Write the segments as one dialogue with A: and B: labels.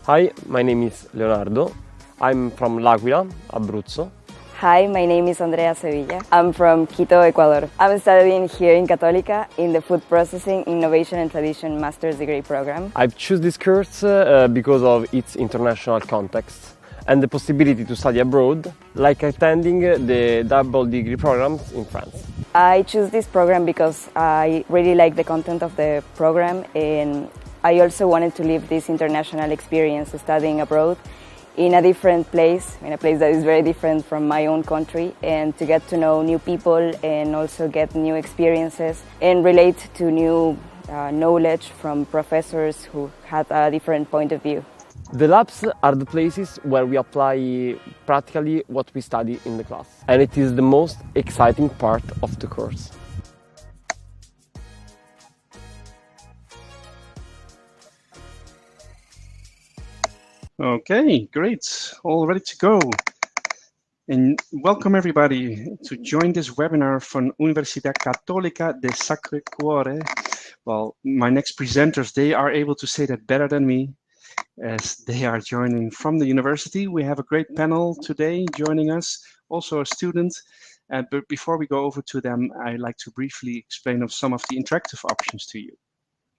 A: Hi, my name is Leonardo. I'm from L'Aquila, Abruzzo.
B: Hi, my name is Andrea Sevilla. I'm from Quito, Ecuador. I'm studying here in Católica in the Food Processing, Innovation and Tradition Master's Degree Program.
A: I've choose this course because of its international context and the possibility to study abroad, like attending the double degree programs in France.
B: I choose this program because I really like the content of the program, and I also wanted to live this international experience studying abroad in a different place, in a place that is very different from my own country, and to get to know new people and also get new experiences and relate to new knowledge from professors who had a different point of view.
A: The labs are the places where we apply practically what we study in the class, and it is the most exciting part of the course.
C: Okay, great. All ready to go. And welcome everybody to join this webinar from Università Cattolica del Sacro Cuore. Well, my next presenters, they are able to say that better than me, as they are joining from the university. We have a great panel today joining us, also a student. But before we go over to them, I'd like to briefly explain of some of the interactive options to you.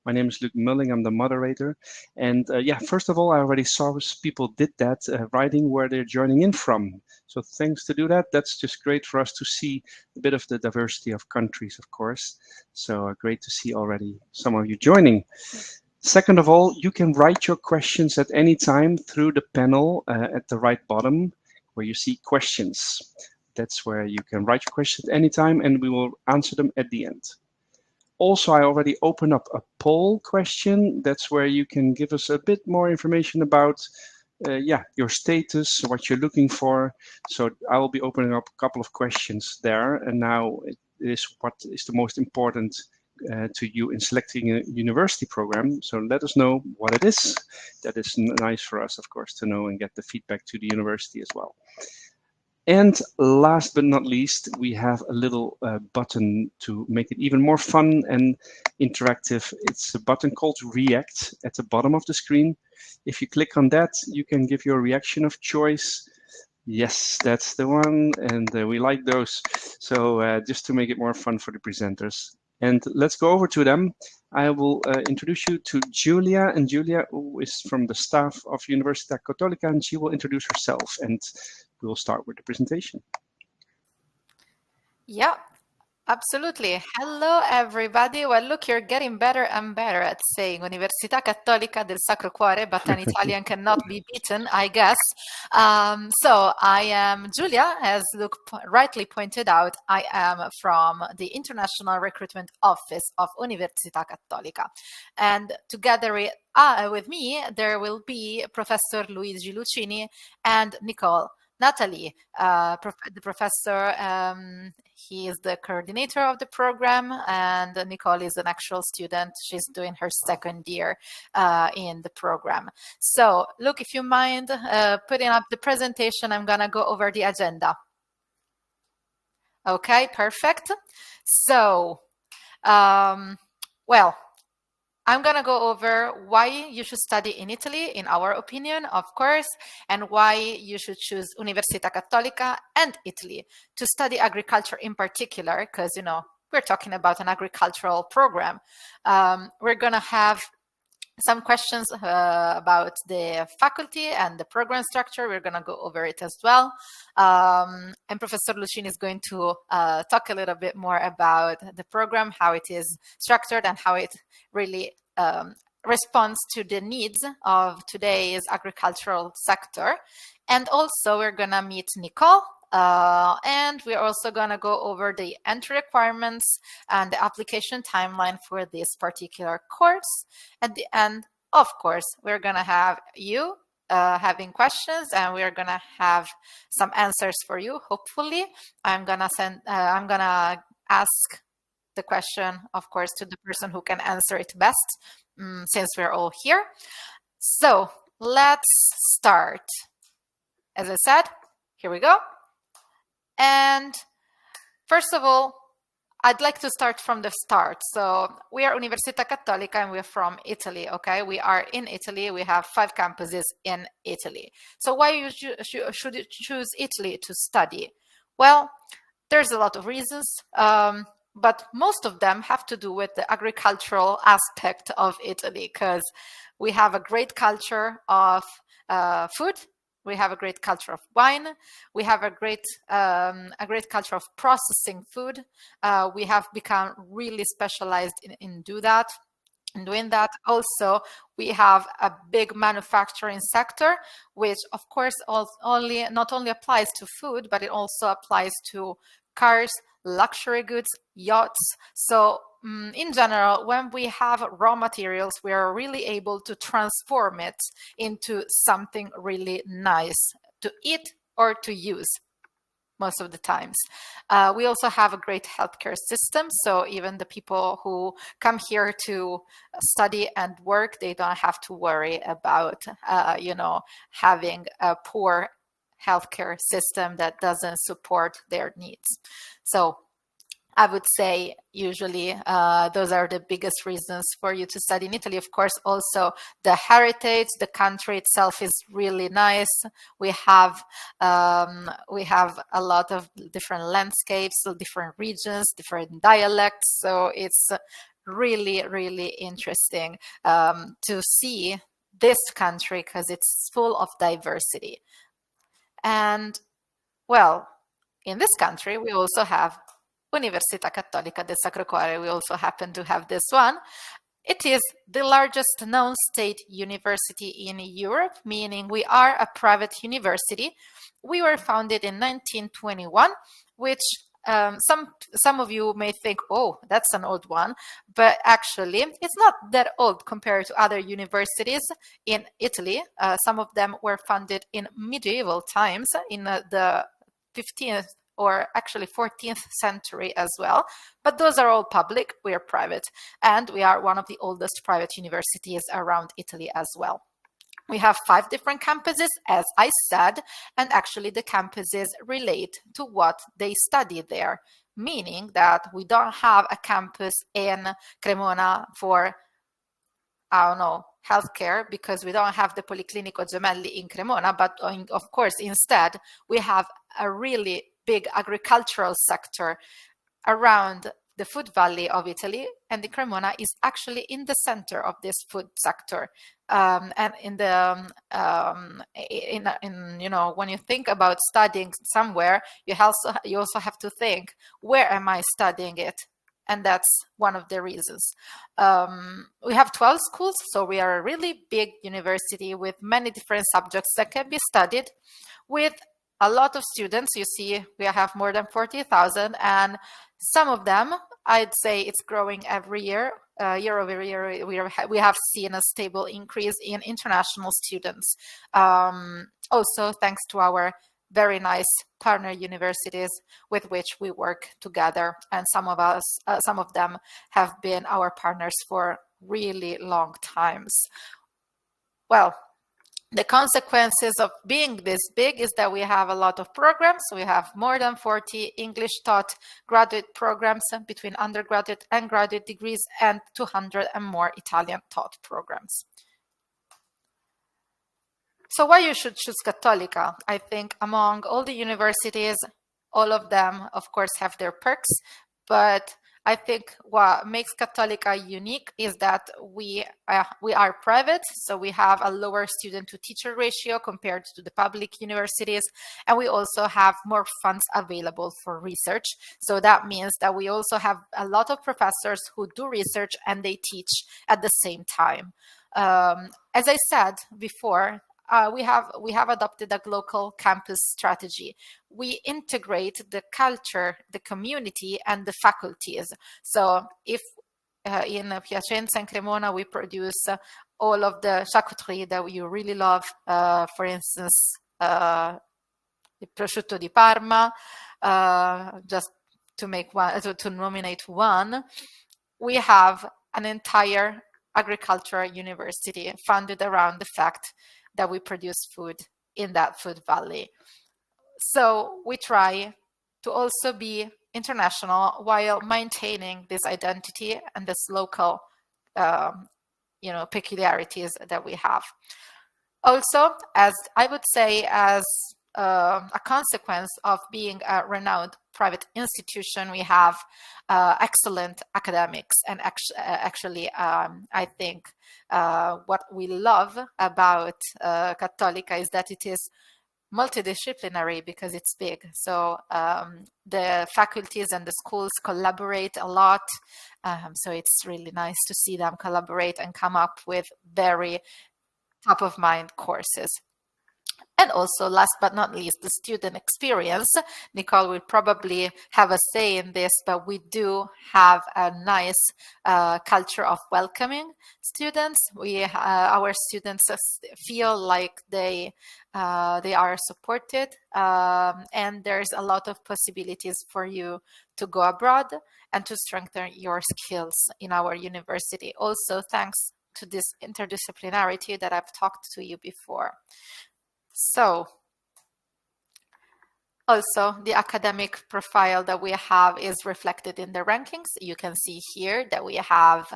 C: My name is Luc Mulling, I'm the moderator. And yeah, first of all, I already saw people did that, writing where they're joining in from. So thanks to do that. That's just great for us to see a bit of the diversity of countries, of course. So great to see already some of you joining. Second of all, you can write your questions at any time through the panel at the right bottom where you see questions. That's where you can write your questions at any time and we will answer them at the end. Also, I already opened up a poll question. That's where you can give us a bit more information about your status, what you're looking for. So I will be opening up a couple of questions there. And now it is what is the most important to you in selecting a university program. So let us know what it is. That is nice for us, of course, to know and get the feedback to the university as well. And last but not least, we have a little button to make it even more fun and interactive. It's a button called React at the bottom of the screen. If you click on that, you can give your reaction of choice. Yes, that's the one, and we like those. So just to make it more fun for the presenters. And let's go over to them. I will introduce you to Julia, and Julia who is from the staff of Università Cattolica, and she will introduce herself. And we'll start with the presentation.
D: Yeah, absolutely. Hello, everybody. Well, look, you're getting better and better at saying Università Cattolica del Sacro Cuore, but an Italian cannot be beaten, I guess. So I am Julia, as Luke rightly pointed out. I am from the International Recruitment Office of Università Cattolica. And together with me, there will be Professor Luigi Lucini and Nicole. Natalie, the professor, he is the coordinator of the program, and Nicole is an actual student. She's doing her second year in the program. So, look, if you mind putting up the presentation, I'm going to go over the agenda. Okay, perfect. So, well, I'm going to go over why you should study in Italy, in our opinion, of course, and why you should choose Università Cattolica and Italy to study agriculture in particular, because, you know, we're talking about an agricultural program. We're going to have some questions about the faculty and the program structure. We're going to go over it as well. And Professor Lucini is going to talk a little bit more about the program, how it is structured, and how it really responds to the needs of today's agricultural sector. And also, we're going to meet Nicole. And we're also going to go over the entry requirements and the application timeline for this particular course. At the end, of course, we're going to have you having questions, and we're going to have some answers for you. Hopefully, I'm going to ask the question, of course, to the person who can answer it best, since we're all here. So let's start. As I said, here we go. And first of all, I'd like to start from the start. So we are Università Cattolica and we're from Italy, okay? We are in Italy. We have 5 campuses in Italy. So why should you choose Italy to study? Well, there's a lot of reasons, but most of them have to do with the agricultural aspect of Italy, because we have a great culture of food. We have a great culture of wine. We have a great culture of processing food. We have become really specialized in doing that. Also, we have a big manufacturing sector, which of course not only applies to food, but it also applies to cars, luxury goods, yachts. So in general, when we have raw materials, we are really able to transform it into something really nice to eat or to use most of the times. We also have a great healthcare system. So even the people who come here to study and work, they don't have to worry about, having a poor healthcare system that doesn't support their needs. So I would say usually those are the biggest reasons for you to study in Italy. Of course, also the heritage, the country itself is really nice. We have a lot of different landscapes, different regions, different dialects. So it's really, really interesting to see this country because it's full of diversity. And well, in this country, we also have Università Cattolica del Sacro Cuore. We also happen to have this one. It is the largest known state university in Europe, meaning we are a private university. We were founded in 1921, which some of you may think, oh, that's an old one, but actually it's not that old compared to other universities in Italy. Some of them were founded in medieval times, in the 15th or actually 14th century as well. But those are all public, we are private, and we are one of the oldest private universities around Italy as well. We have 5 different campuses, as I said, and actually the campuses relate to what they study there, meaning that we don't have a campus in Cremona for, I don't know, healthcare, because we don't have the Policlinico Gemelli in Cremona, but of course, instead, we have a really big agricultural sector around the food valley of Italy, and the Cremona is actually in the center of this food sector. And when you think about studying somewhere, you also have to think, where am I studying it? And that's one of the reasons. We have 12 schools, so we are a really big university with many different subjects that can be studied, with a lot of students. You see, we have more than 40,000, and some of them, I'd say it's growing every year. Year over year, we have seen a stable increase in international students. Also, thanks to our very nice partner universities with which we work together, and some of them have been our partners for really long times. Well, the consequences of being this big is that we have a lot of programs. We have more than 40 English taught graduate programs between undergraduate and graduate degrees, and 200 and more Italian taught programs. So why you should choose Cattolica? I think among all the universities, all of them, of course, have their perks, but I think what makes Cattolica unique is that we are private, so we have a lower student-to-teacher ratio compared to the public universities, and we also have more funds available for research. So that means that we also have a lot of professors who do research and they teach at the same time. As I said before, we have adopted a local campus strategy. We integrate the culture, the community, and the faculties. So if in Piacenza and Cremona we produce all of the charcuterie that you really love, for instance, il prosciutto di Parma, just to make one, to nominate one, we have an entire agricultural university founded around the fact that we produce food in that food valley. So we try to also be international while maintaining this identity and this local peculiarities that we have. Also, as I would say, as a consequence of being a renowned private institution, we have excellent academics. And actually, I think what we love about Cattolica is that it is multidisciplinary because it's big. So the faculties and the schools collaborate a lot. So it's really nice to see them collaborate and come up with very top of mind courses. And also, last but not least, the student experience. Nicole will probably have a say in this, but we do have a nice culture of welcoming students. Our students feel like they are supported, and there's a lot of possibilities for you to go abroad and to strengthen your skills in our university. Also, thanks to this interdisciplinarity that I've talked to you before. So, also, the academic profile that we have is reflected in the rankings. You can see here that we have,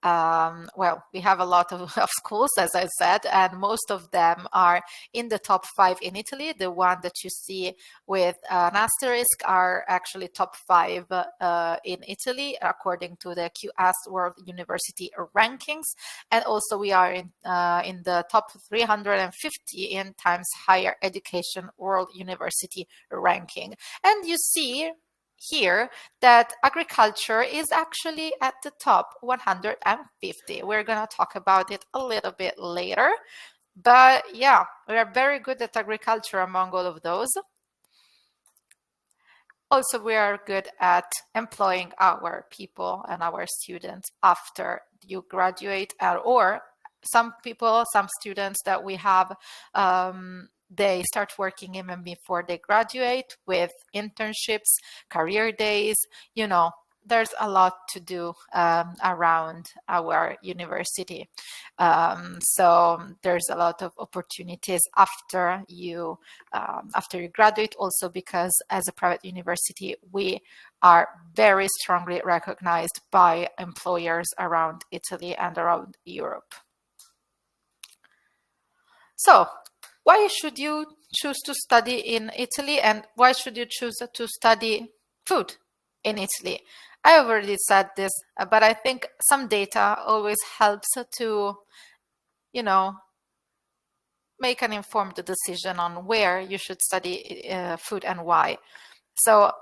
D: we have a lot of schools, as I said, and most of them are in the top 5 in Italy. The one that you see with an asterisk are actually top 5 in Italy, according to the QS World University rankings. And also we are in the top 350 in Times Higher Education World University ranking. And you see here that agriculture is actually at the top 150. We're going to talk about it a little bit later. But yeah, we are very good at agriculture among all of those. Also, we are good at employing our people and our students after you graduate, or some students that we have, they start working even before they graduate with internships, career days. There's a lot to do around our university. So there's a lot of opportunities after you graduate, also because as a private university, we are very strongly recognized by employers around Italy and around Europe. So, why should you choose to study in Italy, and why should you choose to study food in Italy? I already said this, but I think some data always helps to, make an informed decision on where you should study food and why. So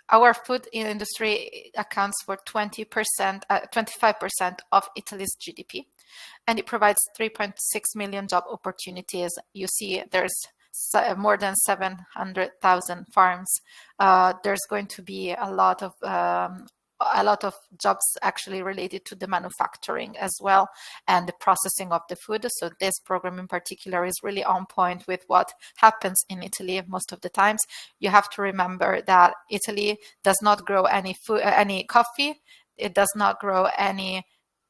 D: our food industry accounts for 25% of Italy's GDP, and it provides 3.6 million job opportunities. You see, there's more than 700,000 farms. There's going to be a lot of jobs actually related to the manufacturing as well and the processing of the food. So this program in particular is really on point with what happens in Italy most of the times. You have to remember that Italy does not grow any coffee. It does not grow any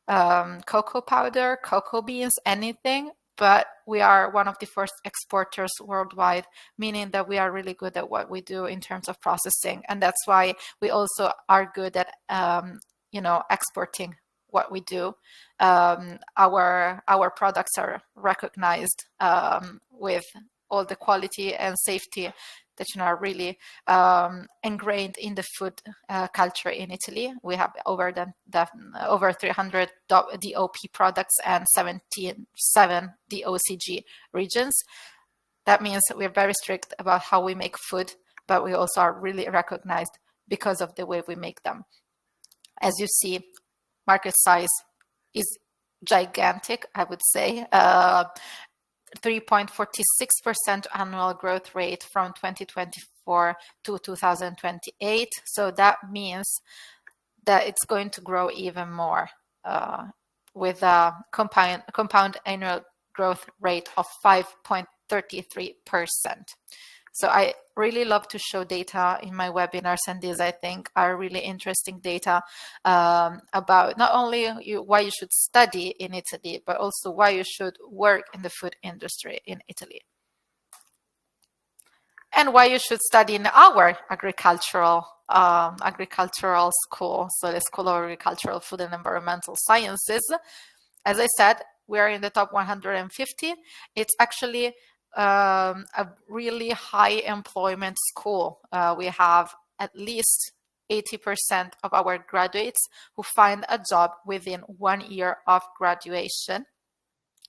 D: cocoa powder, cocoa beans, anything. But we are one of the first exporters worldwide, meaning that we are really good at what we do in terms of processing. And that's why we also are good at, exporting what we do. Our products are recognized with all the quality and safety that are really ingrained in the food culture in Italy. We have over 300 DOP products and 77 DOCG regions. That means we're very strict about how we make food, but we also are really recognized because of the way we make them. As you see, market size is gigantic, I would say. 3.46% annual growth rate from 2024 to 2028. So that means that it's going to grow even more with a compound annual growth rate of 5.33%. So I really love to show data in my webinars, and these I think are really interesting data about not only why you should study in Italy, but also why you should work in the food industry in Italy. and why you should study in our agricultural school, so the School of Agricultural, Food and Environmental Sciences. As I said, we're in the top 150. It's actually a really high employment school. We have at least 80% of our graduates who find a job within 1 year of graduation.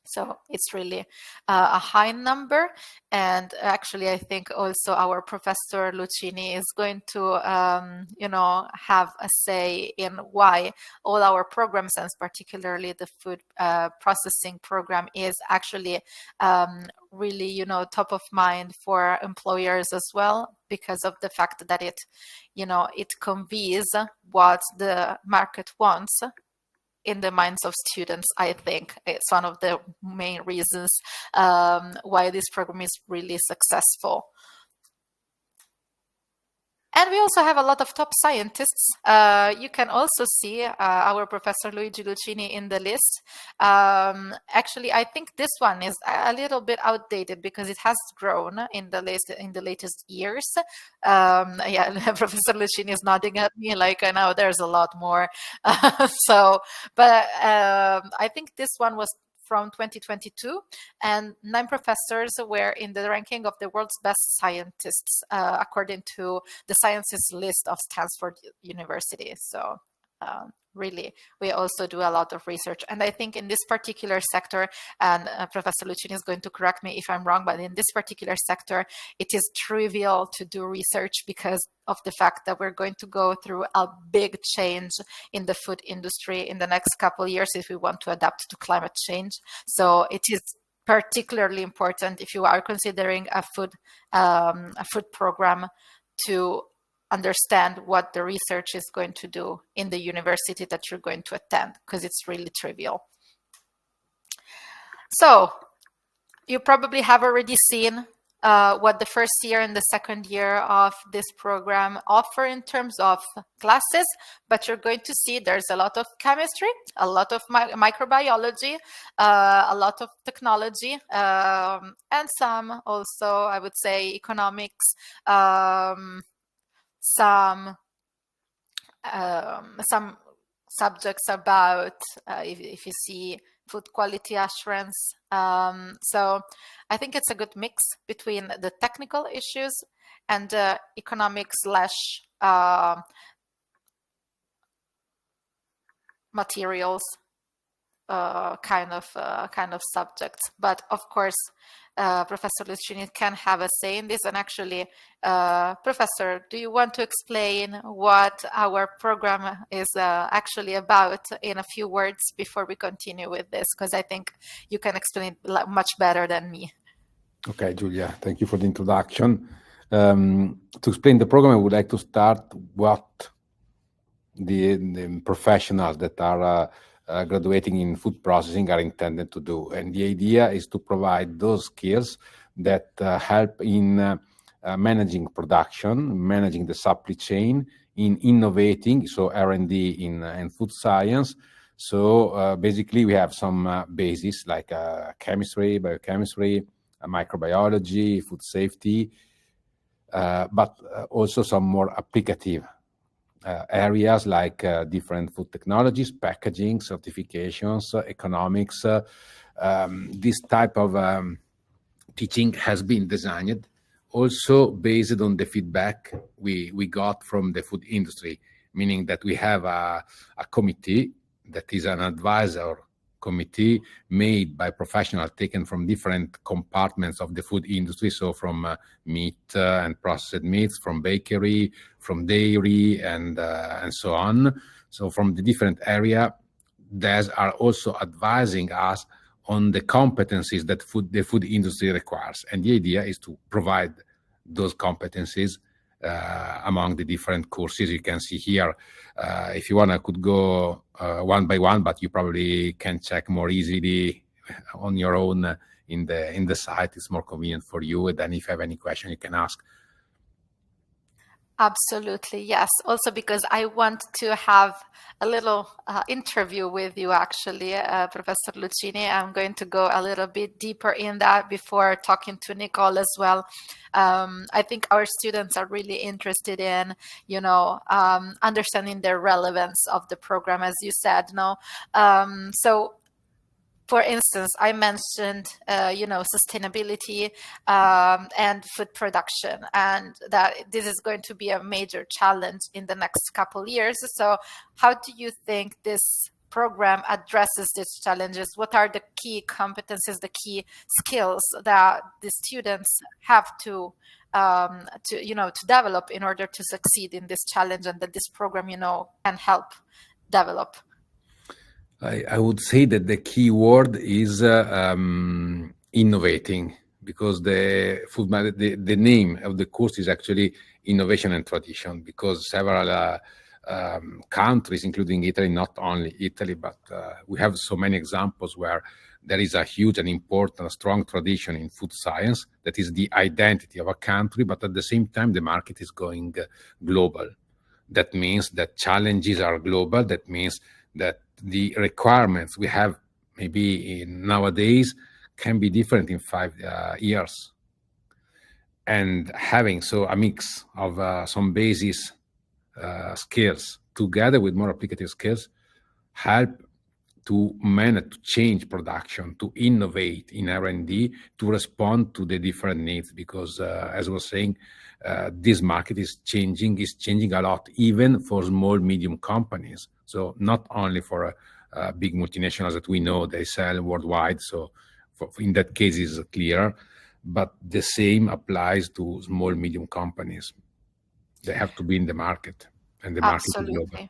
D: So it's really a high number. And actually, I think also our Professor Lucini is going to, have a say in why all our programs, and particularly the food processing program, is actually really, top of mind for employers as well, because of the fact that it conveys what the market wants in the minds of students. I think it's one of the main reasons why this program is really successful. And we also have a lot of top scientists. You can also see our Professor Luigi Lucini in the list. Actually, I think this one is a little bit outdated because it has grown in the latest years. Professor Lucini is nodding at me like, I know there's a lot more. But I think this one was from 2022, and 9 professors were in the ranking of the world's best scientists, according to the sciences list of Stanford University. So really, we also do a lot of research. And I think in this particular sector, and Professor Lucini is going to correct me if I'm wrong, but in this particular sector, it is trivial to do research because of the fact that we're going to go through a big change in the food industry in the next couple of years if we want to adapt to climate change. So it is particularly important if you are considering a food program to understand what the research is going to do in the university that you're going to attend, because it's really trivial. So you probably have already seen what the first year and the second year of this program offer in terms of classes, but you're going to see there's a lot of chemistry, a lot of microbiology, a lot of technology, and some also, I would say, economics, some subjects about if you see food quality assurance. So I think it's a good mix between the technical issues and economic / materials kind of subjects. But of course, Professor Lucini can have a say in this. And actually, Professor, do you want to explain what our program is actually about in a few words before we continue with this? Because I think you can explain it much better than me.
E: Okay, Giulia, thank you for the introduction. To explain the program, I would like to start what the professionals that are graduating in food processing are intended to do. And the idea is to provide those skills that help in managing production, managing the supply chain, in innovating, so R&D in food science. So basically we have some bases like chemistry, biochemistry, microbiology, food safety, but also some more applicative areas like different food technologies, packaging, certifications, economics. This type of teaching has been designed also based on the feedback we got from the food industry, meaning that we have a committee that is an advisor committee made by professionals taken from different compartments of the food industry, so from meat and processed meats, from bakery, from dairy, and so on. So from the different area, they are also advising us on the competencies that the food industry requires. And the idea is to provide those competencies among the different courses. You can see here, if you want, I could go one by one, but you probably can check more easily on your own in the site. It's more convenient for you. And then if you have any question, you can ask.
D: Absolutely, yes. Also because I want to have a little interview with you, actually, Professor Lucini. I'm going to go a little bit deeper in that before talking to Nicole as well. I think our students are really interested in, understanding the relevance of the program, as you said, no? So for instance, I mentioned, sustainability and food production, and that this is going to be a major challenge in the next couple of years. So how do you think this program addresses these challenges? What are the key competencies, the key skills that the students have to develop in order to succeed in this challenge, and that this program, can help develop?
E: I would say that the key word is innovating, because the name of the course is actually Innovation and Tradition, because several countries, including Italy, not only Italy, but we have so many examples where there is a huge and important, strong tradition in food science that is the identity of a country, but at the same time, the market is going global. That means that challenges are global. That means that the requirements we have maybe nowadays can be different in 5 years. And having a mix of some basis skills together with more applicative skills help to manage, to change production, to innovate in R&D, to respond to the different needs. Because as I was saying, this market is changing a lot, even for small, medium companies. So not only for big multinationals that we know they sell worldwide. So in that case is clear, but the same applies to small, medium companies. They have to be in the market, and the market is global.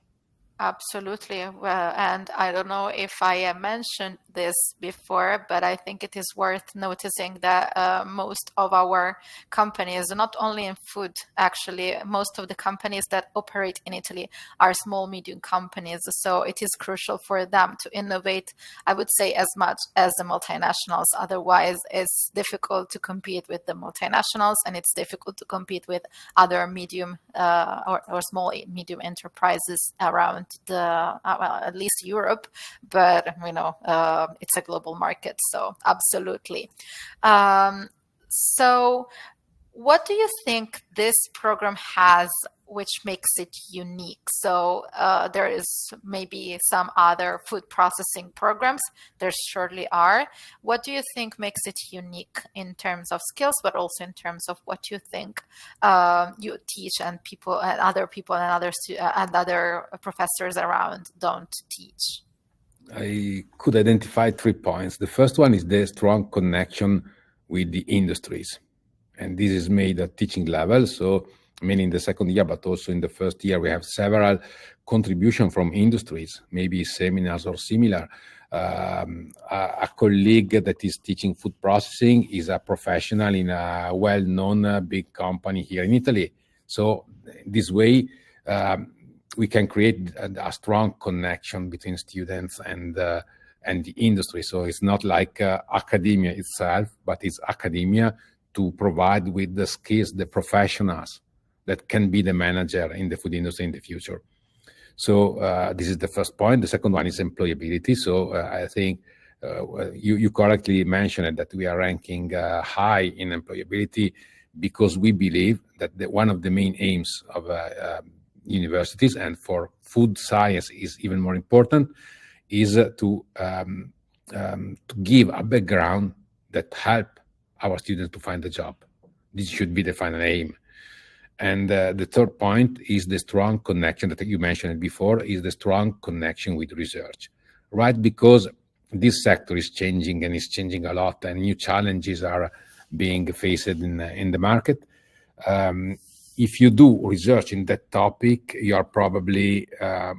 D: Absolutely. Well, and I don't know if I mentioned this before, but I think it is worth noticing that most of our companies, not only in food, actually, most of the companies that operate in Italy are small, medium companies. So it is crucial for them to innovate, I would say, as much as the multinationals. Otherwise, it's difficult to compete with the multinationals, and it's difficult to compete with other medium or small, medium enterprises around at least Europe, but it's a global market, so absolutely. So what do you think this program has which makes it unique? So there is maybe some other food processing programs, there surely are. What do you think makes it unique in terms of skills, but also in terms of what you think you teach and other professors around don't teach?
E: I could identify 3 points. The first one is the strong connection with the industries. And this is made at teaching level, so mainly in the second year, but also in the first year, we have several contributions from industries, maybe seminars or similar. A colleague that is teaching food processing is a professional in a well-known big company here in Italy. So this way, we can create a strong connection between students and the industry. So it's not like academia itself, but it's academia to provide with the skills, the professionals that can be the manager in the food industry in the future. So this is the first point. The second one is employability. So I think you correctly mentioned that we are ranking high in employability, because we believe that one of the main aims of universities, and for food science is even more important, is to give a background that help our students to find a job. This should be the final aim. And the third point is the strong connection that you mentioned before, is the strong connection with research, right? Because this sector is changing, and is changing a lot, and new challenges are being faced in the market. If you do research in that topic, you are probably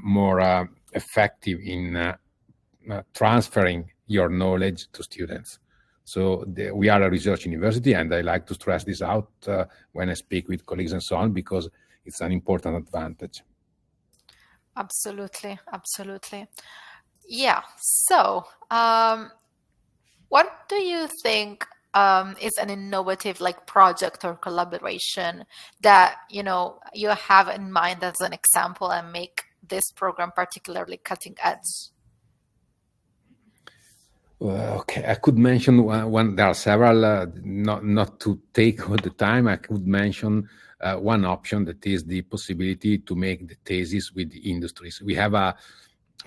E: more effective in transferring your knowledge to students. So we are a research university, and I like to stress this out when I speak with colleagues and so on, because it's an important advantage.
D: Absolutely, absolutely. Yeah. So what do you think is an innovative like project or collaboration that you have in mind as an example and make this program particularly cutting edge?
E: Okay, I could mention one. There are several. Not to take all the time, I could mention one option, that is the possibility to make the thesis with the industries. We have a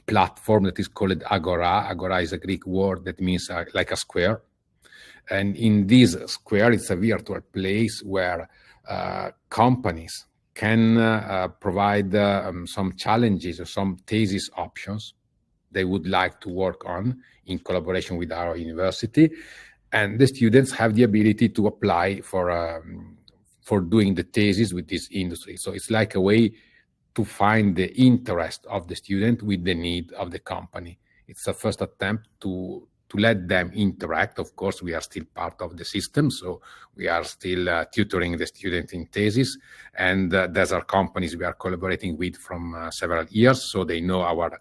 E: platform that is called Agora. Agora is a Greek word that means like a square. And in this square, it's a virtual place where companies can provide some challenges or some thesis options they would like to work on in collaboration with our university. And the students have the ability to apply for doing the thesis with this industry. So it's like a way to find the interest of the student with the need of the company. It's a first attempt to let them interact. Of course, we are still part of the system, so we are still tutoring the student in thesis. And those are companies we are collaborating with from several years, so they know our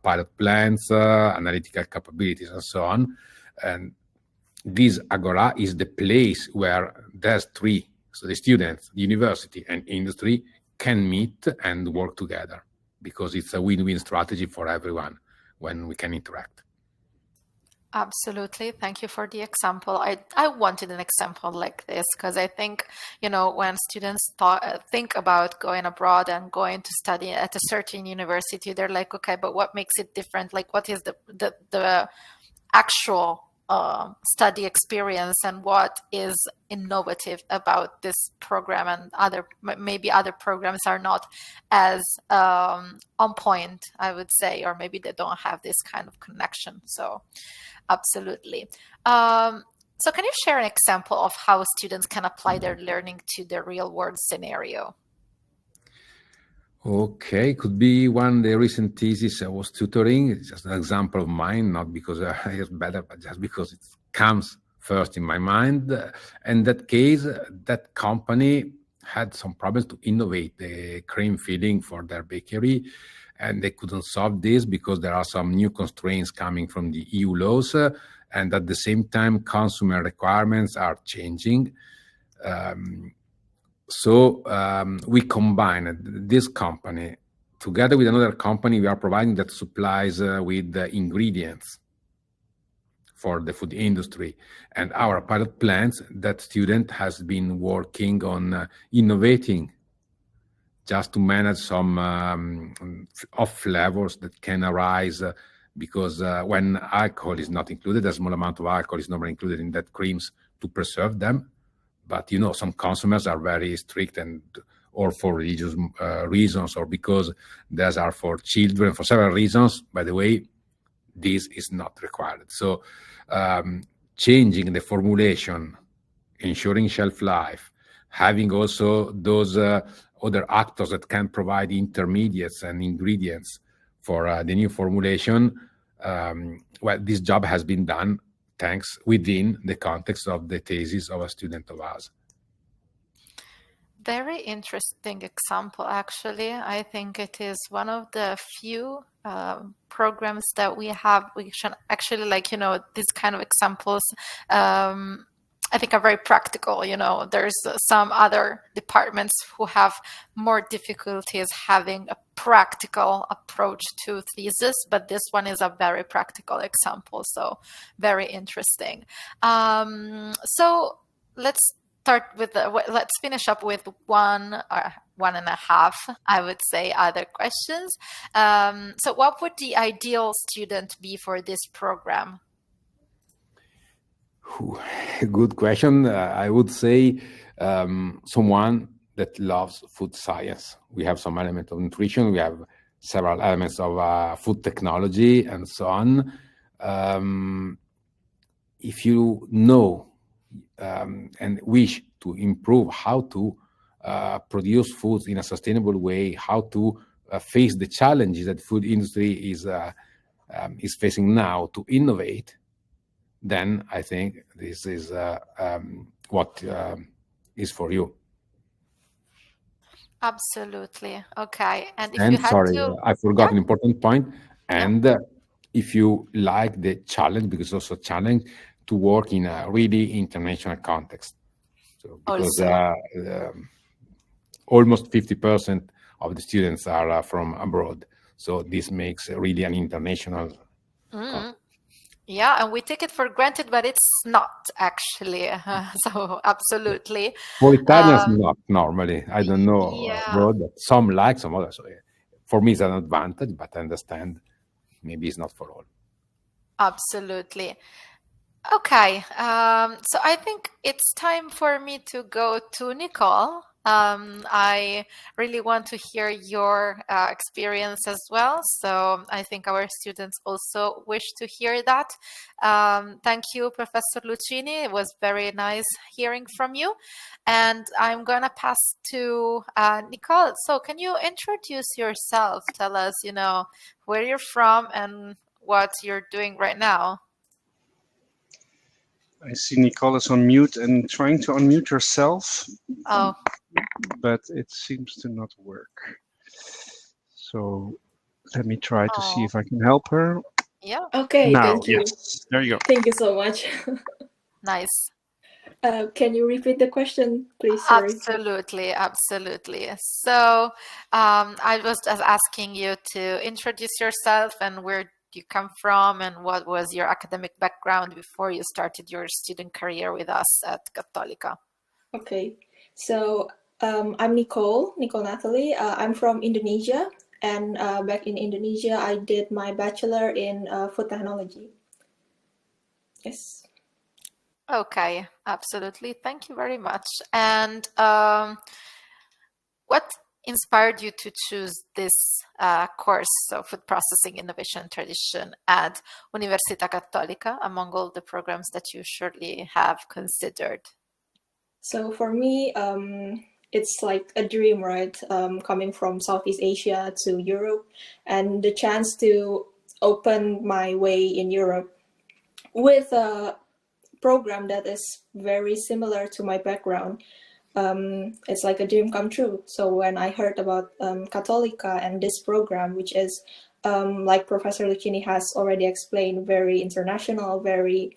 E: pilot plans, analytical capabilities, and so on. And this Agora is the place where there's three, so the students, the university, and industry can meet and work together, because it's a win-win strategy for everyone when we can interact.
D: Absolutely. Thank you for the example. I wanted an example like this because I think, when students think about going abroad and going to study at a certain university, they're like, okay, but what makes it different? Like, what is the actual study experience, and what is innovative about this program? And maybe other programs are not as on point, I would say, or maybe they don't have this kind of connection. So absolutely. So can you share an example of how students can apply their learning to the real world scenario?
E: Okay, could be the recent thesis I was tutoring. It's just an example of mine, not because it's better, but just because it comes first in my mind. In that case, that company had some problems to innovate the cream filling for their bakery, and they couldn't solve this because there are some new constraints coming from the EU laws, and at the same time, consumer requirements are changing. So we combined this company together with another company we are providing that supplies with the ingredients for the food industry. And our pilot plans, that student has been working on innovating just to manage some off flavors that can arise because when alcohol is not included, a small amount of alcohol is normally included in that creams to preserve them. But some consumers are very strict, or for religious reasons, or because those are for children, for several reasons. By the way, this is not required. So changing the formulation, ensuring shelf life, having also those other actors that can provide intermediates and ingredients for the new formulation, this job has been done thanks within the context of the thesis of a student of ours.
D: Very interesting example, actually. I think it is one of the few programs that we have. We should actually, these kind of examples, I think are very practical. There's some other departments who have more difficulties having a practical approach to thesis, but this one is a very practical example. So very interesting. So let's finish up with one and a half, I would say, other questions. So what would the ideal student be for this program?
E: Good question. I would say someone that loves food science. We have some element of nutrition. We have several elements of food technology and so on. If you know and wish to improve how to produce foods in a sustainable way, how to face the challenges that the food industry is facing now, to innovate, then I think this is what is for you.
D: Absolutely. Okay. And if
E: I forgot an important point. And if you like the challenge, because it's also a challenge, to work in a really international context. So because almost 50% of the students are from abroad. So this makes really an international context.
D: Yeah, and we take it for granted, but it's not actually. So absolutely.
E: For Italians, not normally. I don't know
D: Yeah.
E: abroad, but some like, some others. So, for me, it's an advantage, but I understand maybe it's not for all.
D: Absolutely. Okay, so I think it's time for me to go to Nicole. I really want to hear your experience as well. So I think our students also wish to hear that. Thank you, Professor Lucini. It was very nice hearing from you. And I'm going to pass to Nicole. So can you introduce yourself? Tell us, where you're from and what you're doing right now.
C: I see Nicole is on mute and trying to unmute herself.
D: Oh.
C: But it seems to not work. So let me try to see if I can help her.
D: Yeah.
F: Okay,
C: now,
F: thank you.
C: Yes, there you go.
F: Thank you so much.
D: Nice.
F: Can you repeat the question, please? Sorry.
D: Absolutely. So I was just asking you to introduce yourself and where you come from and what was your academic background before you started your student career with us at Cattolica.
F: Okay, so I'm Nicole Nathalie. I'm from Indonesia, and back in Indonesia, I did my bachelor in food technology. Yes.
D: Okay, absolutely. Thank you very much. And what inspired you to choose this course, so food processing, innovation, tradition at Università Cattolica among all the programs that you surely have considered?
F: So for me, it's like a dream, right? Coming from Southeast Asia to Europe, and the chance to open my way in Europe with a program that is very similar to my background. It's like a dream come true. So when I heard about Cattolica and this program, which is, like Professor Lucini has already explained, very international, very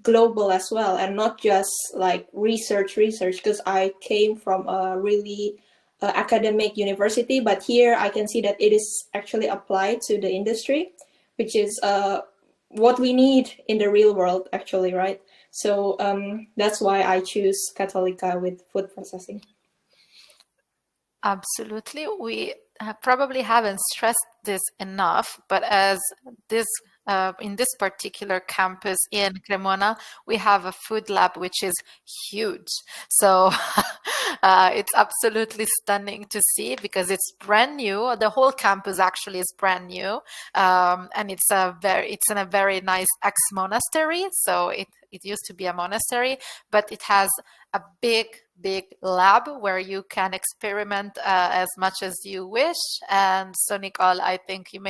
F: global as well, and not just like research, because I came from a really academic university, but here I can see that it is actually applied to the industry, which is what we need in the real world, actually, right? So that's why I choose Cattolica with food processing.
D: Absolutely. We probably haven't stressed this enough, but as this in this particular campus in Cremona, we have a food lab which is huge. So it's absolutely stunning to see because it's brand new. The whole campus actually is brand new, and it's in a very nice ex-monastery. So it used to be a monastery, but it has a big lab where you can experiment as much as you wish. And so, Nicole, I think you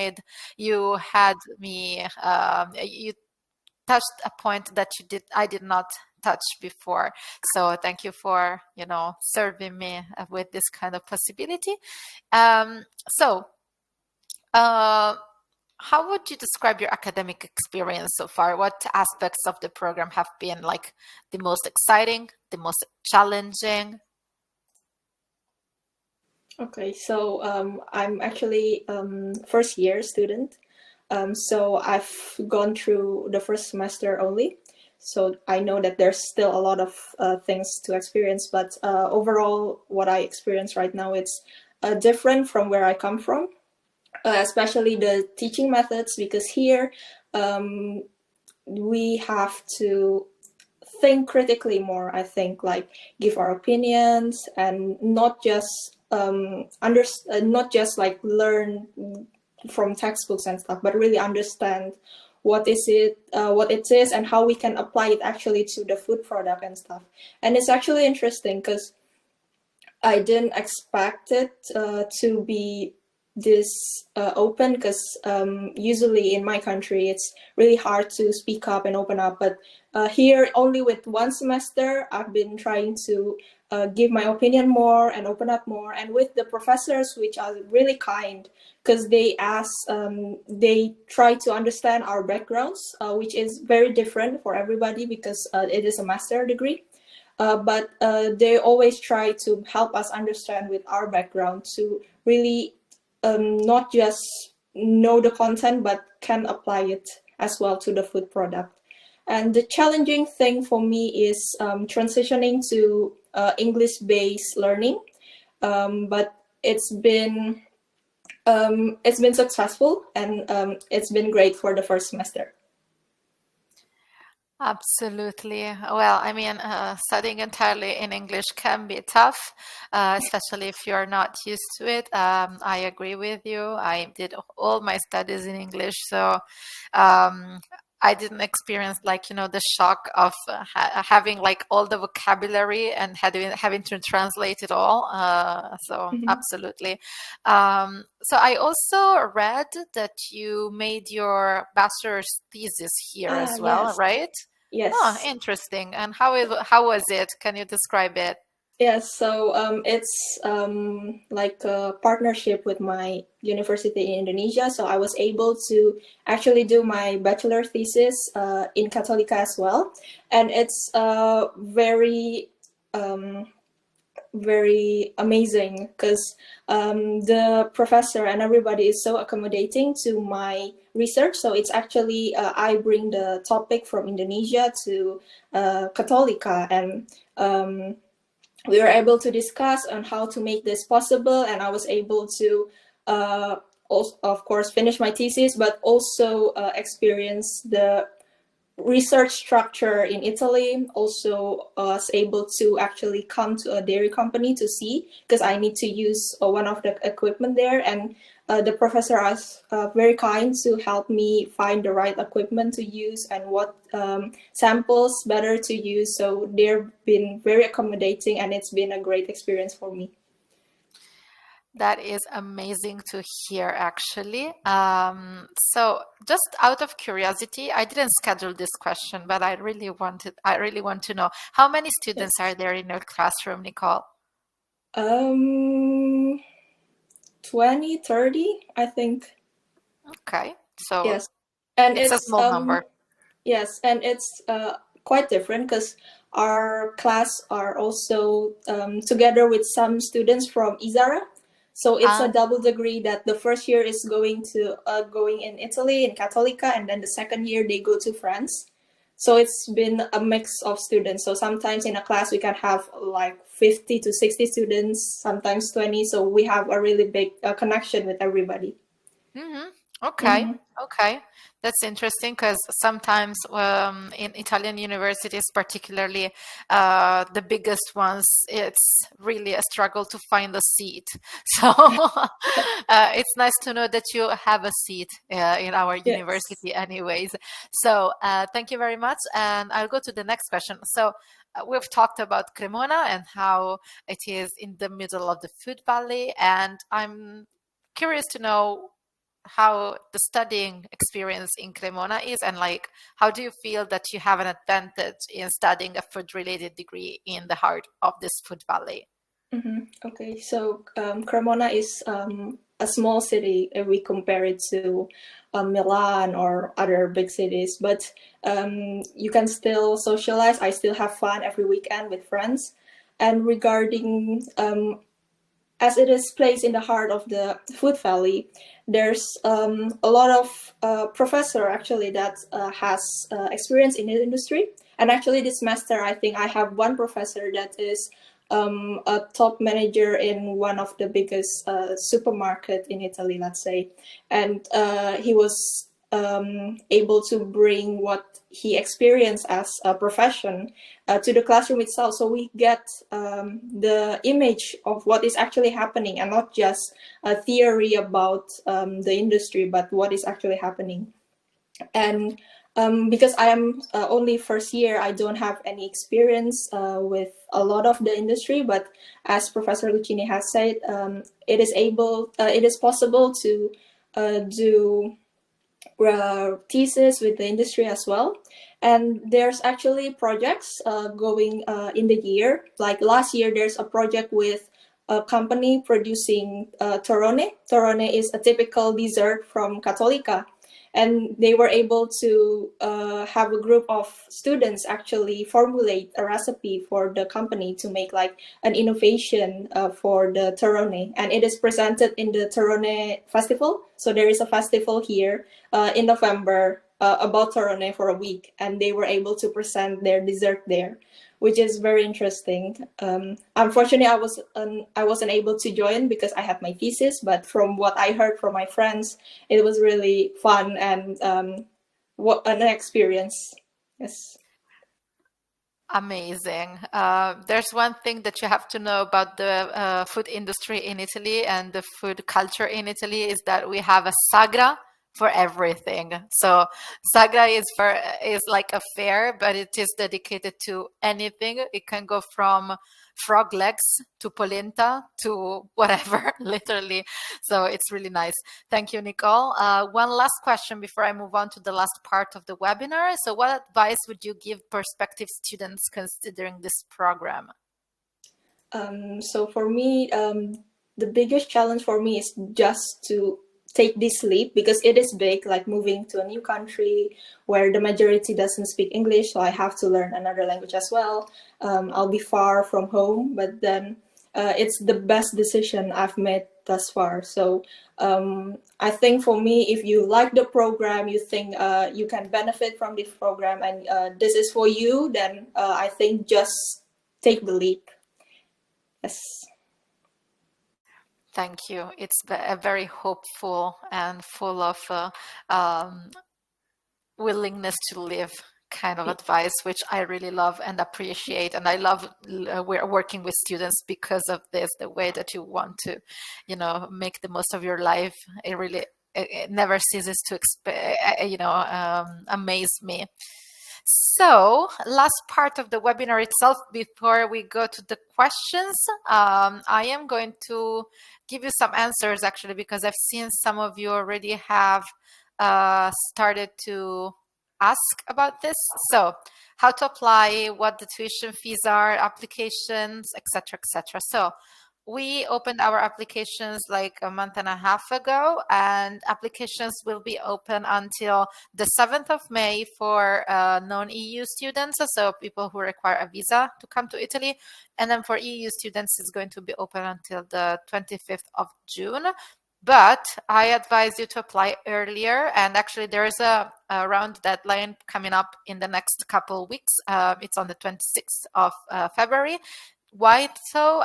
D: touched a point that I did not touch before. So thank you for, serving me with this kind of possibility. How would you describe your academic experience so far? What aspects of the program have been like the most exciting, the most challenging?
F: Okay, so I'm actually first year student. So I've gone through the first semester only. So I know that there's still a lot of things to experience, but overall, what I experience right now, it's different from where I come from. Especially the teaching methods, because here we have to think critically more, I think, like give our opinions and not just not just like learn from textbooks and stuff, but really understand what it is and how we can apply it actually to the food product and stuff. And it's actually interesting because I didn't expect it to be this open, because usually in my country it's really hard to speak up and open up, but here only with one semester I've been trying to give my opinion more and open up more. And with the professors, which are really kind, because they they try to understand our backgrounds, which is very different for everybody because it is a master degree. But they always try to help us understand with our background to really not just know the content, but can apply it as well to the food product. And the challenging thing for me is transitioning to English-based learning, but it's been successful, and it's been great for the first semester.
D: Absolutely. Well, I mean, studying entirely in English can be tough, especially if you're not used to it. I agree with you. I did all my studies in English, so I didn't experience the shock of having like all the vocabulary and having to translate it all. So absolutely. So I also read that you made your bachelor's thesis here as well,
F: Yes.
D: right?
F: Yes.
D: Oh, interesting. And how was it? Can you describe it?
F: Yes, so it's like a partnership with my university in Indonesia. So I was able to actually do my bachelor thesis in Katolika as well. And it's very amazing because the professor and everybody is so accommodating to my research. So it's actually I bring the topic from Indonesia to Katolika, and we were able to discuss on how to make this possible, and I was able to also, of course, finish my thesis, but also experience the research structure in Italy. Also was able to actually come to a dairy company to see, because I need to use one of the equipment there, and the professor was very kind to help me find the right equipment to use and what samples better to use. So they've been very accommodating, and it's been a great experience for me.
D: That is amazing to hear, actually. So just out of curiosity, I didn't schedule this question, but I really want to know, how many students are there in your classroom, Nicole?
F: 20, 30, I think.
D: Okay, so
F: yes, and
D: it's a small number.
F: Yes, and it's quite different because our class are also together with some students from Izara. So it's a double degree that the first year is going in Italy, in Katolika, and then the second year they go to France. So it's been a mix of students. So sometimes in a class we can have like 50 to 60 students, sometimes 20. So we have a really big connection with everybody.
D: Okay. Okay, that's interesting, because sometimes in Italian universities, particularly the biggest ones, it's really a struggle to find a seat. So it's nice to know that you have a seat in our university anyways. So thank you very much. And I'll go to the next question. So we've talked about Cremona and how it is in the middle of the Food Valley. And I'm curious to know how the studying experience in Cremona is, and like, how do you feel that you have an advantage in studying a food-related degree in the heart of this Food Valley?
F: Okay, so Cremona is a small city if we compare it to Milan or other big cities, but you can still socialize. I still have fun every weekend with friends. And regarding as it is placed in the heart of the Food Valley, there's a lot of professor actually that has experience in the industry. And actually this semester, I think I have one professor that is a top manager in one of the biggest supermarket in Italy, let's say. And he was able to bring what he experienced as a profession to the classroom itself. So we get the image of what is actually happening, and not just a theory about the industry, but what is actually happening. And because I am only first year, I don't have any experience with a lot of the industry. But as Professor Lucchini has said, it is possible to do thesis with the industry as well. And there's actually projects going in the year. Like last year, there's a project with a company producing torrone. Torrone is a typical dessert from Cattolica. And they were able to have a group of students actually formulate a recipe for the company to make like an innovation for the torrone. And it is presented in the Torrone Festival. So there is a festival here in November about torrone for a week, and they were able to present their dessert there, which is very interesting. Unfortunately, I wasn't able to join because I had my thesis, but from what I heard from my friends, it was really fun and what an experience. Yes.
D: Amazing. There's one thing that you have to know about the food industry in Italy and the food culture in Italy is that we have a sagra for everything. So sagra is like a fair, but it is dedicated to anything. It can go from frog legs to polenta to whatever, literally. So it's really nice. Thank you, Nicole. One last question before I move on to the last part of the webinar. So what advice would you give prospective students considering this program?
F: So for me, the biggest challenge for me is just to take this leap because it is big, like moving to a new country where the majority doesn't speak English, so I have to learn another language as well. I'll be far from home, but then it's the best decision I've made thus far. So I think for me, if you like the program, you think you can benefit from this program and this is for you, then I think just take the leap. Yes.
D: Thank you. It's a very hopeful and full of willingness to live kind of advice, which I really love and appreciate. And I love we're working with students because of this, the way that you want to, make the most of your life. It never ceases to, amaze me. So last part of the webinar itself, before we go to the questions, I am going to give you some answers actually, because I've seen some of you already have started to ask about this. So how to apply, what the tuition fees are, applications, etc., etc. So we opened our applications like a month and a half ago, and applications will be open until the 7th of May for non-EU students, so people who require a visa to come to Italy. And then for EU students, it's going to be open until the 25th of June. But I advise you to apply earlier. And actually, there is a round deadline coming up in the next couple of weeks. It's on the 26th of February. Why so?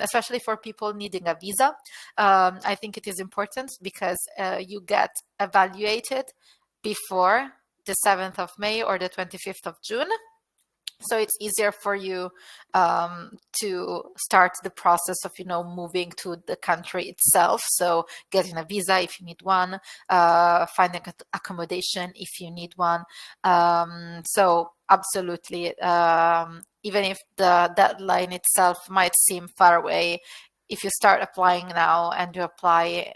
D: Especially for people needing a visa. I think it is important because you get evaluated before the 7th of May or the 25th of June. So it's easier for you to start the process of, moving to the country itself. So getting a visa if you need one, finding accommodation if you need one. So absolutely, even if the deadline itself might seem far away, if you start applying now and you apply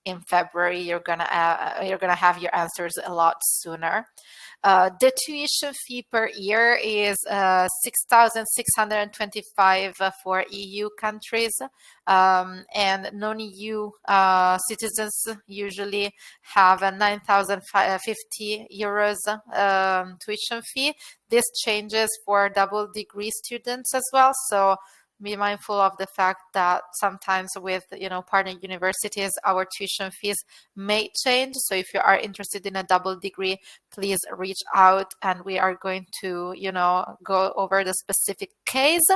D: in February, you're gonna have your answers a lot sooner. The tuition fee per year is 6,625 for EU countries, and non-EU citizens usually have a 9,050 euros tuition fee. This changes for double degree students as well. So be mindful of the fact that sometimes with partner universities, our tuition fees may change. So if you are interested in a double degree, please reach out and we are going to go over the specific case.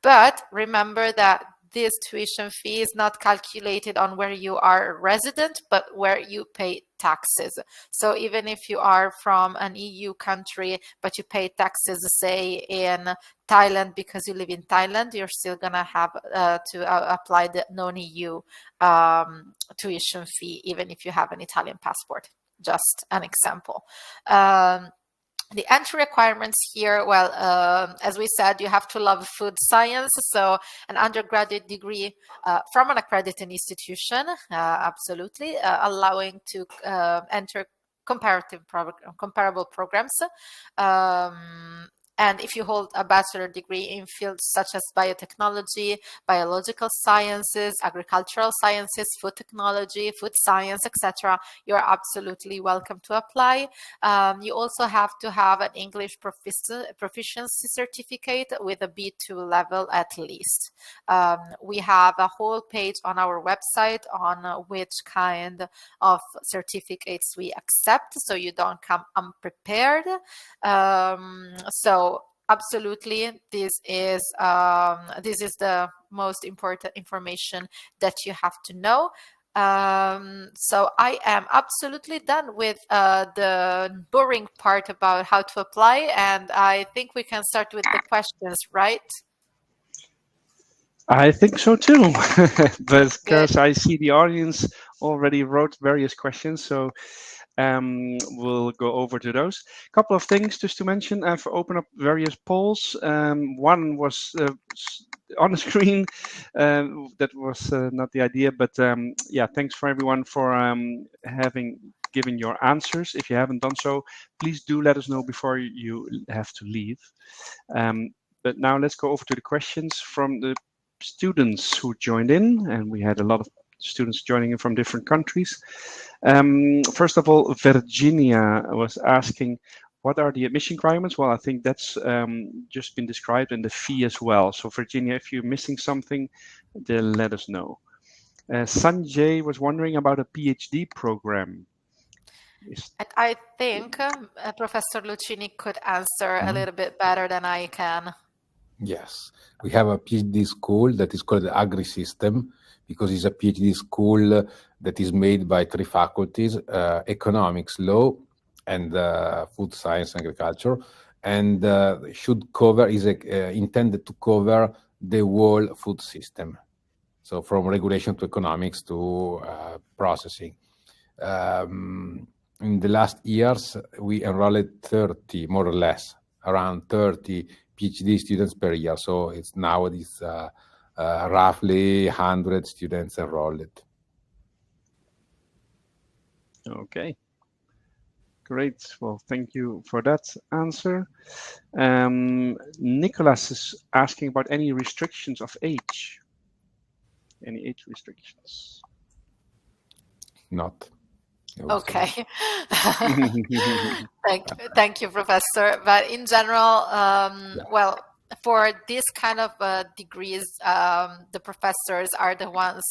D: But remember that this tuition fee is not calculated on where you are a resident, but where you pay taxes. So even if you are from an EU country, but you pay taxes, say in Thailand because you live in Thailand, you're still going to have to apply the non-EU tuition fee, even if you have an Italian passport. Just an example. The entry requirements here, well, as we said, you have to love food science. So an undergraduate degree from an accredited institution, absolutely, allowing to enter comparable programs. And if you hold a bachelor degree in fields such as biotechnology, biological sciences, agricultural sciences, food technology, food science, etc., you're absolutely welcome to apply. You also have to have an English proficiency certificate with a B2 level at least. We have a whole page on our website on which kind of certificates we accept, so you don't come unprepared. So absolutely, this is the most important information that you have to know. So I am absolutely done with the boring part about how to apply, and I think we can start with the questions, right?
C: I think so too, because I see the audience already wrote various questions, so we'll go over to those. A couple of things just to mention. I've opened up various polls. One was on the screen. That was not the idea, but yeah, thanks for everyone for given your answers. If you haven't done so, please do let us know before you have to leave. But now let's go over to the questions from the students who joined in, and we had a lot of students joining in from different countries. First of all, Virginia was asking, what are the admission requirements? Well, I think that's just been described in the fee as well. So Virginia, if you're missing something, then let us know. Sanjay was wondering about a PhD program.
D: And I think Professor Lucini could answer a little bit better than I can.
E: Yes, we have a PhD school that is called the AgriSystem, because it's a PhD school that is made by 3 faculties, economics, law, and food science and agriculture, and should cover, is intended to cover the whole food system. So from regulation to economics to processing. In the last years, we enrolled 30, more or less, around 30 PhD students per year. So it's nowadays roughly 100 students enrolled.
C: Okay. Great. Well, thank you for that answer. Nicholas is asking about any restrictions of age. Any age restrictions?
E: Not.
D: Okay. Thank you, Professor. But in general, well, for this kind of degrees, the professors are the ones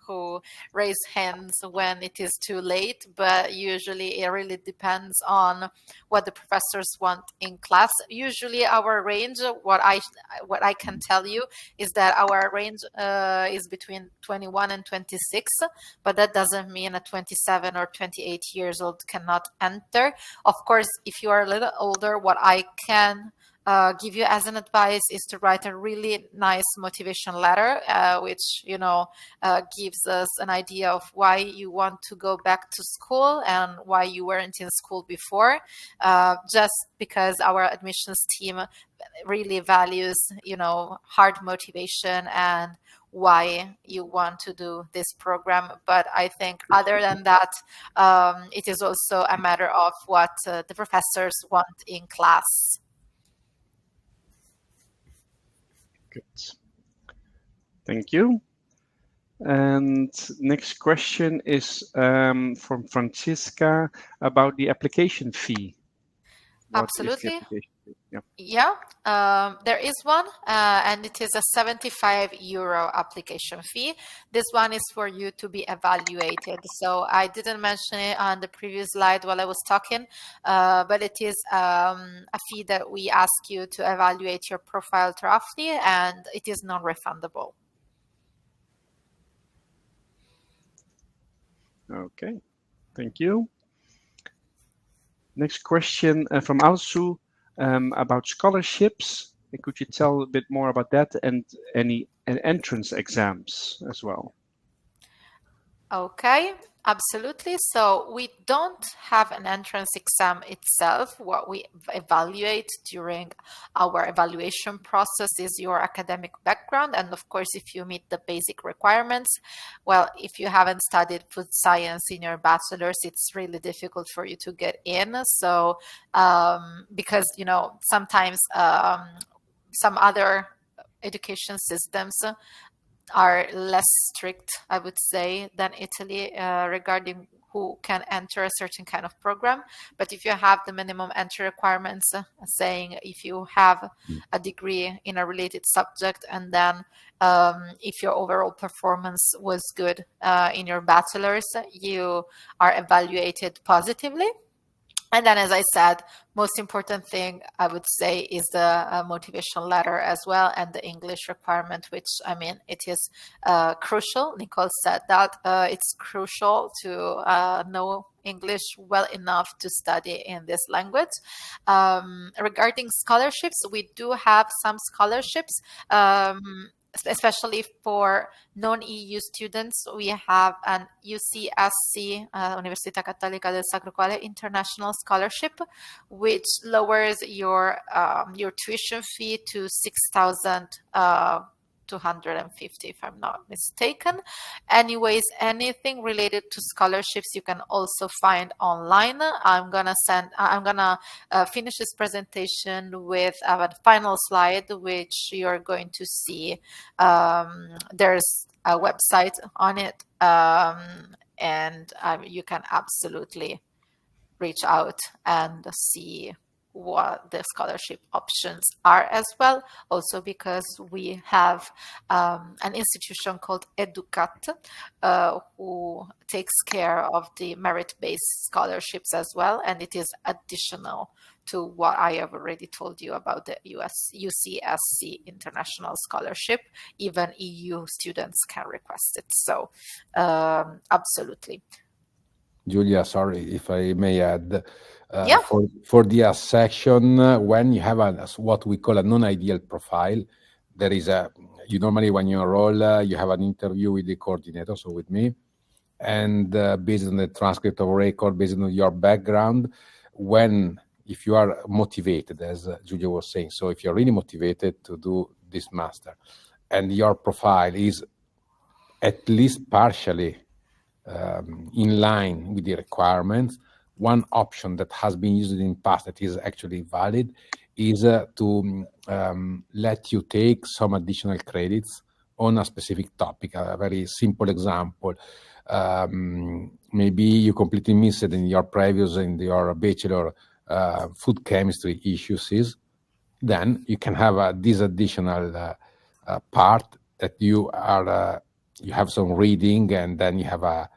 D: who raise hands when it is too late, but usually it really depends on what the professors want in class. Usually our range, what I can tell you is that our range is between 21 and 26, but that doesn't mean a 27 or 28 years old cannot enter. Of course, if you are a little older, what I can give you as an advice is to write a really nice motivation letter, which gives us an idea of why you want to go back to school and why you weren't in school before. Just because our admissions team really values, hard motivation and why you want to do this program. But I think other than that, it is also a matter of what the professors want in class.
C: Good. Thank you. And next question is from Francisca about the application fee.
D: Absolutely. Yeah, there is one, and it is a 75 euro application fee. This one is for you to be evaluated. So I didn't mention it on the previous slide while I was talking, but it is a fee that we ask you to evaluate your profile thoroughly, and it is non-refundable.
C: Okay, thank you. Next question from Alsu about scholarships. Could you tell a bit more about that and any entrance exams as well?
D: Okay, absolutely. So we don't have an entrance exam itself. What we evaluate during our evaluation process is your academic background. And of course, if you meet the basic requirements, well, if you haven't studied food science in your bachelor's, it's really difficult for you to get in. So, because, sometimes some other education systems are less strict, I would say, than Italy regarding who can enter a certain kind of program. But if you have the minimum entry requirements, saying if you have a degree in a related subject, and then if your overall performance was good in your bachelor's, you are evaluated positively. And then, as I said, most important thing I would say is the motivation letter as well, and the English requirement, which, I mean, it is crucial. Nicole said that it's crucial to know English well enough to study in this language. Regarding scholarships, we do have some scholarships. Especially for non-EU students, we have an UCSC, Università Cattolica del Sacro Cuore International Scholarship, which lowers your tuition fee to 6,250, if I'm not mistaken. Anyways, anything related to scholarships you can also find online. I'm gonna finish this presentation with a final slide, which you're going to see. There's a website on it, and you can absolutely reach out and see what the scholarship options are as well. Also, because we have an institution called Educat who takes care of the merit-based scholarships as well, and it is additional to what I have already told you about the UCSC International Scholarship. Even EU students can request it. So absolutely.
E: Giulia, sorry if I may add,
D: Yeah.
E: for the section, when you have what we call a non-ideal profile, there is you normally, when you enroll, you have an interview with the coordinator, so with me, and based on the transcript of record, based on your background, if you are motivated, as Giulia was saying, so if you're really motivated to do this master, and your profile is at least partially in line with the requirements, one option that has been used in the past that is actually valid is to let you take some additional credits on a specific topic. A very simple example, maybe you completely missed it in your bachelor food chemistry issues, then you can have this additional part that you have some reading, and then you have a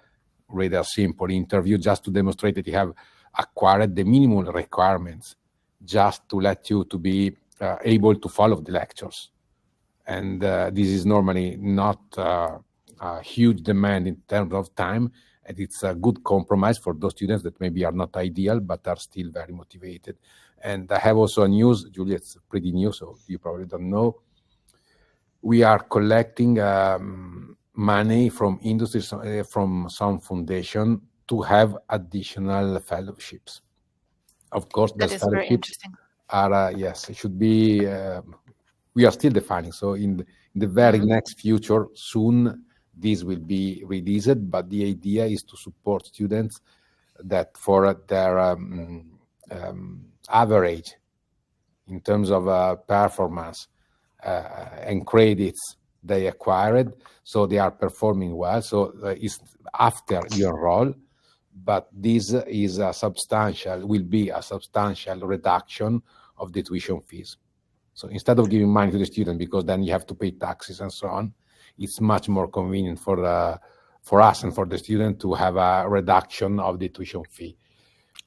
E: rather simple interview just to demonstrate that you have acquired the minimum requirements, just to let you to be able to follow the lectures. And this is normally not a huge demand in terms of time, and it's a good compromise for those students that maybe are not ideal but are still very motivated. And I have also a news, Giulia, it's pretty new, so you probably don't know. We are collecting money from industry, from some foundation, to have additional fellowships. Of course,
D: that is very interesting.
E: Are yes, it should be. We are still defining. So in the very next future, soon this will be released. But the idea is to support students that for their average in terms of performance and credits they acquired, so they are performing well. So it's after you enroll, but this is will be a substantial reduction of the tuition fees. So instead of giving money to the student, because then you have to pay taxes and so on, it's much more convenient for us and for the student to have a reduction of the tuition fee.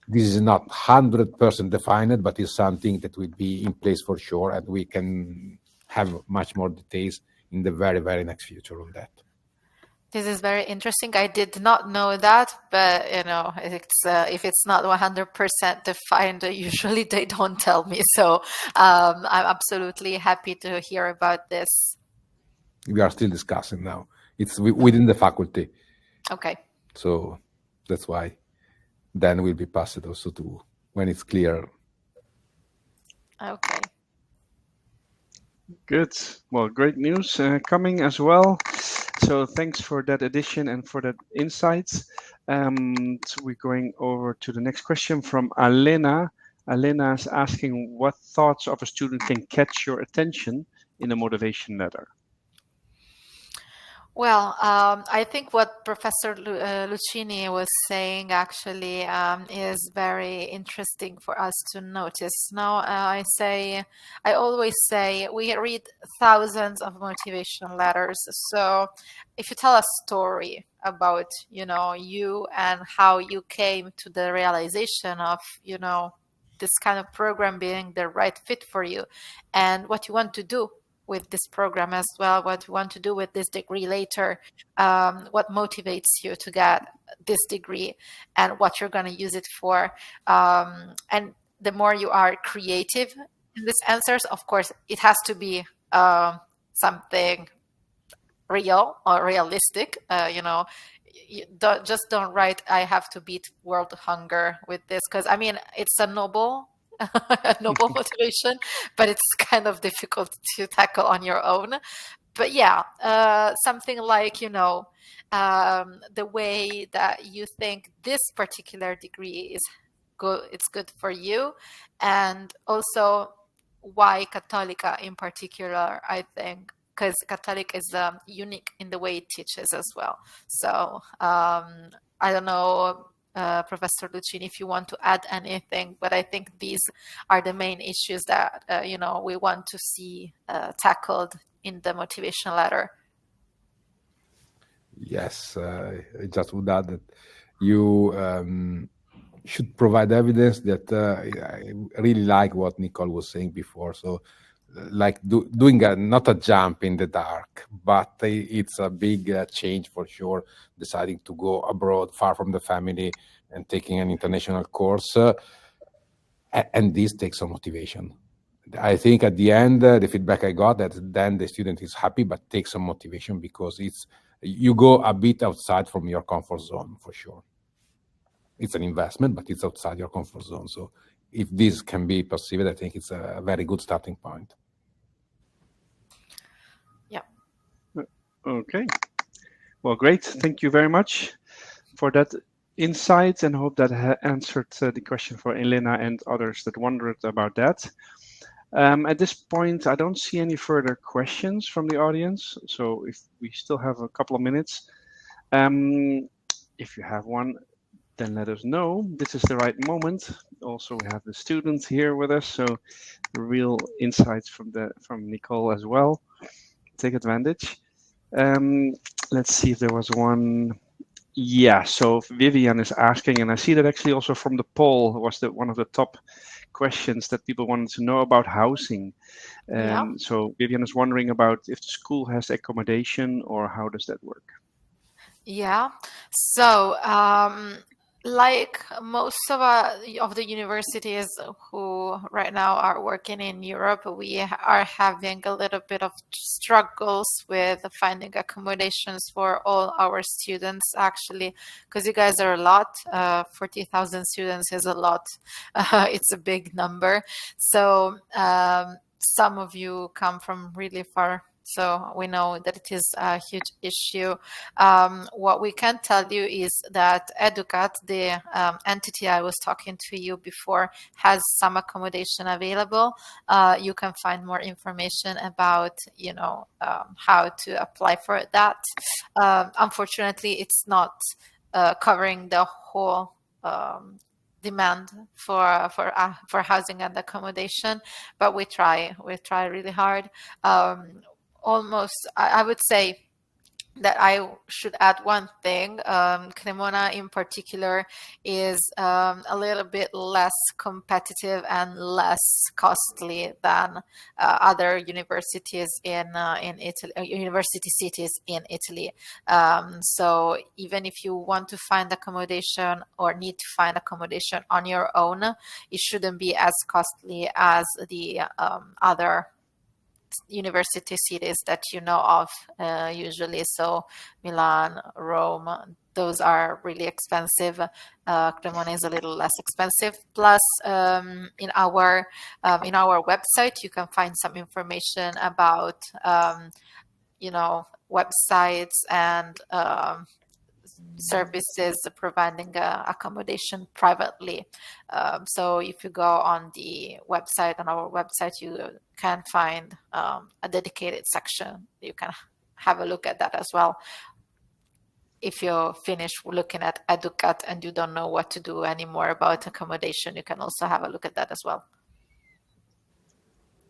E: This is not 100% defined, but it's something that will be in place for sure, and we can have much more details in the very, very next future on that.
D: This is very interesting. I did not know that, but it's if it's not 100% defined, usually they don't tell me. So I'm absolutely happy to hear about this.
E: We are still discussing now. It's within the faculty.
D: Okay.
E: So that's why then will be passed also to when it's clear.
D: Okay.
C: Good. Well, great news coming as well. So thanks for that addition and for that insights. So we're going over to the next question from Alena. Alena is asking what thoughts of a student can catch your attention in a motivation letter?
D: Well, I think what Professor Lucini was saying actually is very interesting for us to notice. Now, I always say we read thousands of motivation letters. So if you tell a story about, you and how you came to the realization of, this kind of program being the right fit for you and what you want to do with this program as well, what you want to do with this degree later, what motivates you to get this degree and what you're going to use it for. And the more you are creative in these answers, of course, it has to be something real or realistic. Don't write I have to beat world hunger with this, because I mean it's a noble a noble motivation, but it's kind of difficult to tackle on your own. But yeah, something like the way that you think this particular degree is good, it's good for you, and also why Cattolica in particular, I think, because Catholic is unique in the way it teaches as well. So I don't know, Professor Lucini, if you want to add anything, but I think these are the main issues that we want to see tackled in the motivation letter.
E: Yes, I just would add that you should provide evidence that I really like what Nicole was saying before. So like doing not a jump in the dark, but it's a big change for sure, deciding to go abroad, far from the family, and taking an international course. And this takes some motivation. I think at the end, the feedback I got that then the student is happy, but takes some motivation because you go a bit outside from your comfort zone for sure. It's an investment, but it's outside your comfort zone. So if this can be perceived, I think it's a very good starting point.
D: Yeah.
C: Okay. Well, great. Thank you very much for that insight, and hope that answered the question for Elena and others that wondered about that. At this point, I don't see any further questions from the audience. So if we still have a couple of minutes, if you have one, then let us know. This is the right moment. Also, we have the students here with us, so real insights from Nicole as well. Take advantage. Let's see if there was one. Yeah, so Vivian is asking, and I see that actually also from the poll was one of the top questions that people wanted to know about housing. So Vivian is wondering about if the school has accommodation or how does that work?
D: Yeah, so like most of the universities who right now are working in Europe, we are having a little bit of struggles with finding accommodations for all our students, actually, because you guys are a lot. 40,000 students is a lot. It's a big number. So some of you come from really far. So we know that it is a huge issue. What we can tell you is that Educat, the entity I was talking to you before, has some accommodation available. You can find more information about, how to apply for that. Unfortunately, it's not covering the whole demand for housing and accommodation, but we try really hard. Almost, I would say that I should add one thing. Cremona in particular is a little bit less competitive and less costly than other universities in Italy, university cities in Italy. So even if you want to find accommodation or need to find accommodation on your own, it shouldn't be as costly as the other university cities that you know of usually. So Milan, Rome, those are really expensive. Cremona is a little less expensive. Plus, in our website, you can find some information about websites and services providing accommodation privately. So if you go on our website, you can find a dedicated section. You can have a look at that as well. If you finish looking at Educat and you don't know what to do anymore about accommodation, you can also have a look at that as well.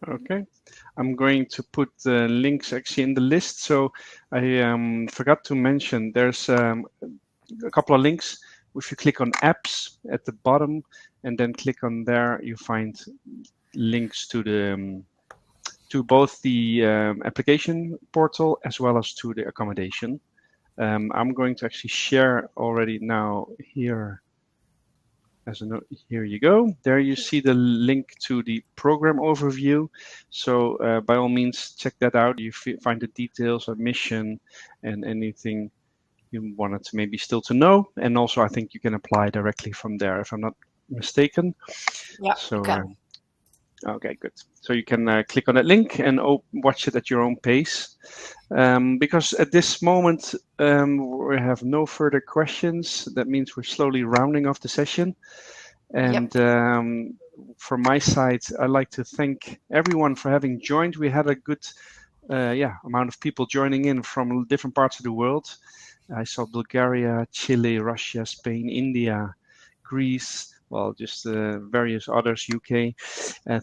C: Okay, I'm going to put the links actually in the list. So I forgot to mention there's a couple of links. If you click on apps at the bottom and then click on there, you find links to the to both the application portal as well as to the accommodation. I'm going to actually share already now here. As a note, here you go. There you see the link to the program overview. So by all means, check that out. You find the details of mission and anything you wanted to maybe still to know. And also, I think you can apply directly from there, if I'm not mistaken.
D: Yeah.
C: So, okay, good. So you can click on that link and watch it at your own pace. Because at this moment, we have no further questions. That means we're slowly rounding off the session. And from my side, I'd like to thank everyone for having joined. We had a good amount of people joining in from different parts of the world. I saw Bulgaria, Chile, Russia, Spain, India, Greece, well, just various others, UK.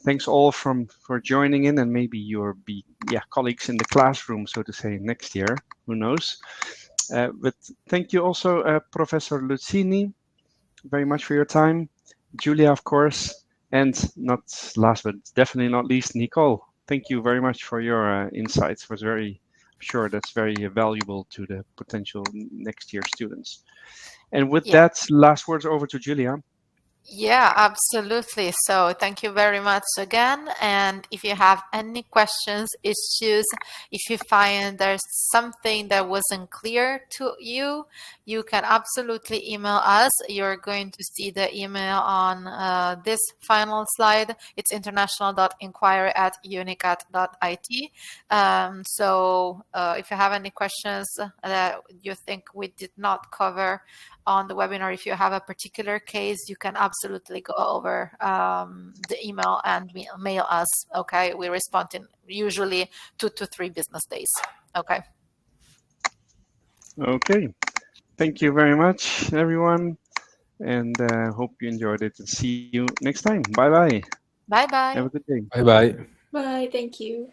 C: Thanks all for joining in, and maybe you'll be colleagues in the classroom, so to say, next year. Who knows? But thank you also, Professor Lucini, very much for your time. Julia, of course, and not last but definitely not least, Nicole. Thank you very much for your insights. It was I'm sure that's very valuable to the potential next year students. And with that, last words over to Julia.
D: Yeah, absolutely. So thank you very much again. And if you have any questions, issues, if you find there's something that wasn't clear to you, you can absolutely email us. You're going to see the email on this final slide. It's international.inquiry@unicat.it. So if you have any questions that you think we did not cover on the webinar, if you have a particular case, you can absolutely go over the email and mail us. Okay, we respond in usually 2 to 3 business days. Okay.
C: Okay, thank you very much, everyone, and hope you enjoyed it. And see you next time. Bye bye.
D: Bye bye.
C: Have a good day.
E: Bye bye.
F: Bye. Thank you.